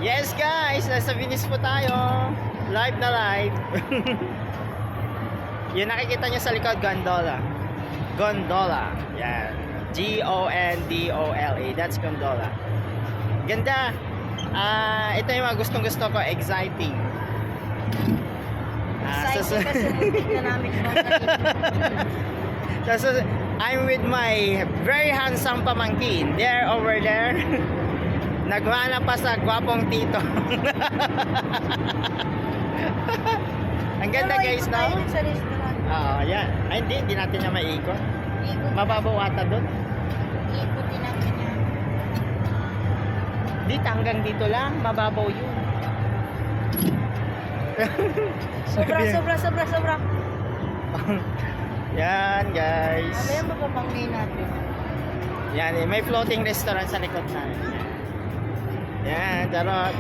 Yes guys, nasa Venice po tayo. Live na live. Yung nakikita nyo sa likod, gondola. Gondola. Yan. Gondola. That's gondola. Ganda. Ito yung mga gustong gusto ko. Exciting. Exciting kasi muntik na namin So, I'm with my very handsome pamangkin. There, over there. Nagmana pa sa gwapong tito. Ang ganda guys, no? Sa restaurant. Oo, yan. Ay, hindi natin niya maiikot. Ikot. Mababaw ata doon. Ikutin natin yan. Dito, hanggang dito lang. Mababaw yun. Sobra. Yan, guys. Ano yung mapapangay natin? Yan, may floating restaurant sa likod namin. Yan, charot.